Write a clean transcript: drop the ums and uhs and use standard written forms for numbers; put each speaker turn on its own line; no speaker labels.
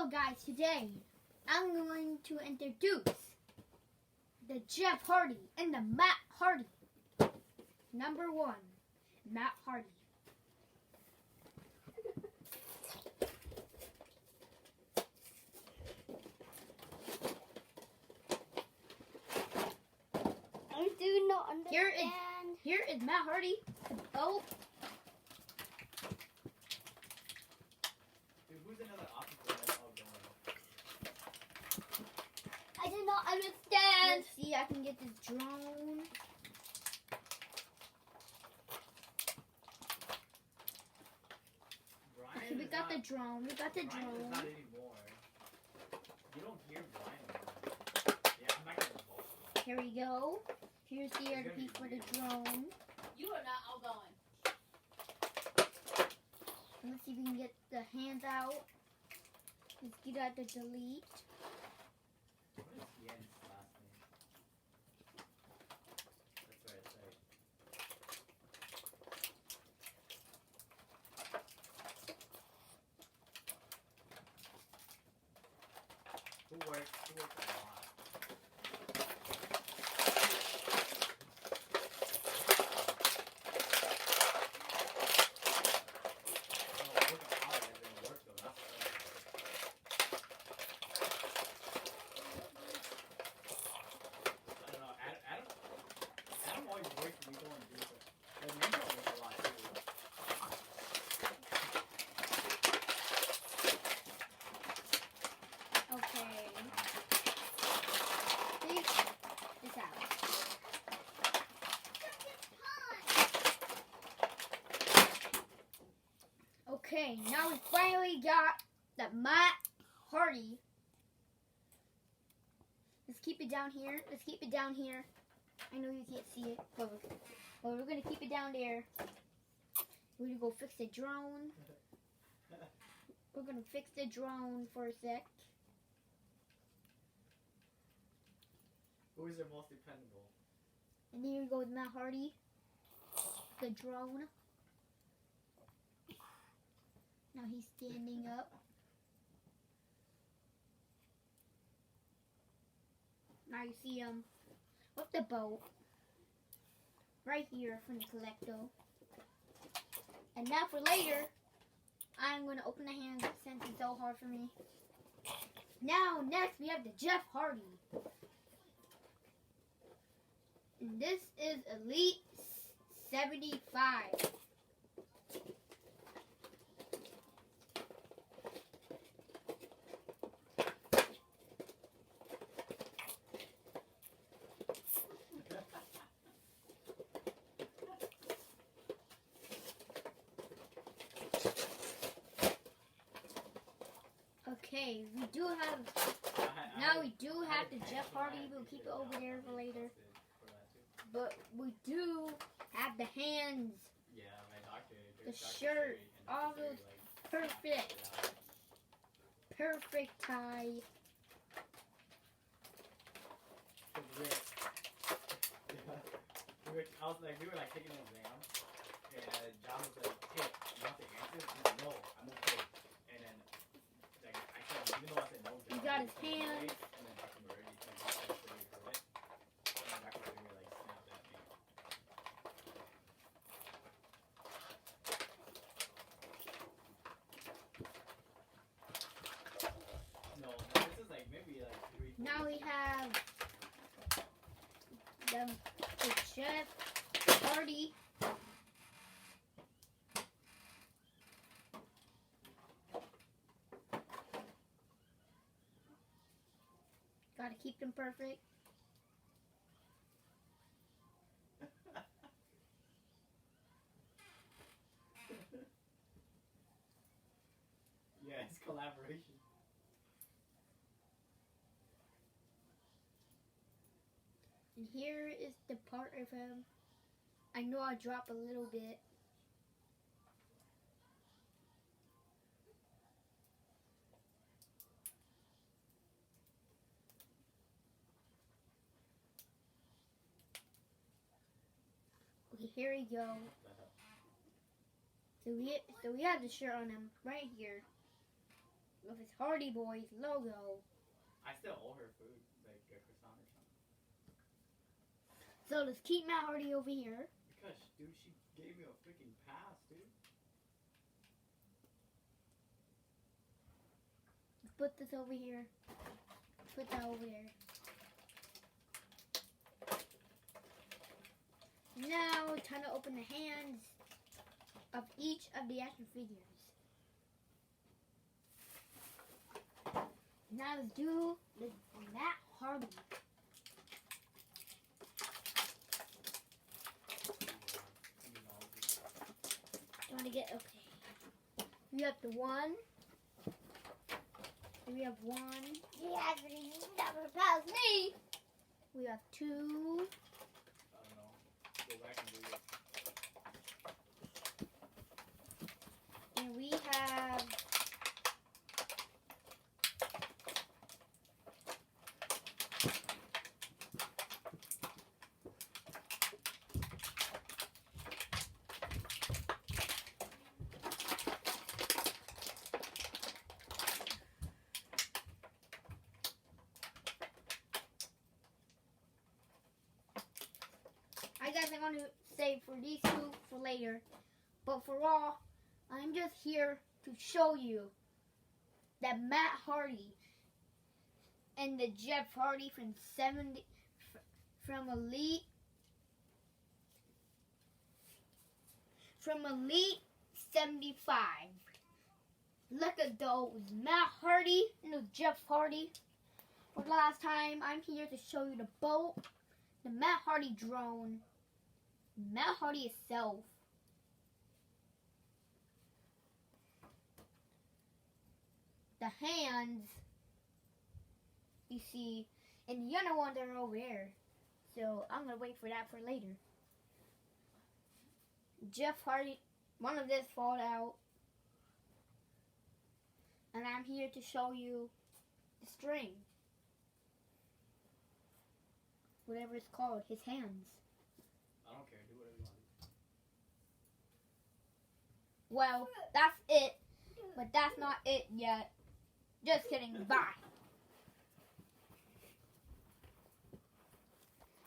So guys, today I'm going to introduce the Jeff Hardy and the Matt Hardy. Number 1, Matt Hardy.
I do not understand.
Here is Matt Hardy. Oh.
Dude, who's another officer that's all going?
I do not understand.
Let's see, I can get this drone.
Brian
Okay, we
is
got
not,
the drone. We got the
Brian is
drone.
not anymore. You don't hear Brian anymore. Yeah, I'm not gonna vote.
Here we go. Here's the other piece for the drone.
You are not outgoing.
Let's see if we can get the hands out. Let's get out the delete.
What is Yen's last name? That's what I say. Who works a lot?
Okay. Take this out. Okay, now we finally got the Matt Hardy. Let's keep it down here. Let's keep it down here. I know you can't see it, but we're gonna keep it down there. We're gonna go fix the drone. We're gonna fix the drone for a sec.
Who is your most dependable?
And here we go with Matt Hardy. The drone. Now he's standing up. Now you see him with the boat. Right here from the Collecto. And now for later, I'm going to open the hands since it's so hard for me. Now, next we have the Jeff Hardy. And this is Elite 75. Okay, we do have, now we do have the Jeff Hardy. We'll keep it over there for later. But we do have the hands,
Yeah, my doctor.
the shirt, all those perfect tie.
We were like taking an exam, and John was like, "Hey, you want the answers?" I'm like, "No, I'm okay." And then, like, I said, even though I said no, John,
You got his
was like,
hands.
"Wait," and then Dr. Murray said, "That's pretty correct." And then Dr. Murray like snapped at me. No, this is like maybe like 3.
Now we have the Jeff Hardy. Gotta keep them perfect.
Yeah, it's collaboration.
And here is the part of him. I know I drop a little bit. Okay, here we go. So we have the shirt on him right here. with his Hardy Boys logo.
I still owe her food, like a croissant or something.
So let's keep Matt Hardy over here.
Because, dude, she gave me a freaking pass, dude.
Put this over here. Put that over there. Now, time to open the hands of each of the action figures. Now let's do the Matt Hardy. You want to get, okay. We have the one. We have one.
He hasn't never passed me.
We have two.
I don't know. Go back and do it.
And we have I guess I'm going to save for these two for later. But for all, I'm just here to show you that Matt Hardy and the Jeff Hardy from Elite 75. Look at those, Matt Hardy and the Jeff Hardy. For the last time, I'm here to show you the boat, the Matt Hardy drone, Matt Hardy itself. The hands, you see, and the other ones are over there. So I'm going to wait for that for later. Jeff Hardy, one of this fall out. And I'm here to show you the string. Whatever it's called, his hands.
I don't care. Do whatever you want to do.
Well, that's it. But that's not it yet. Just kidding. Bye.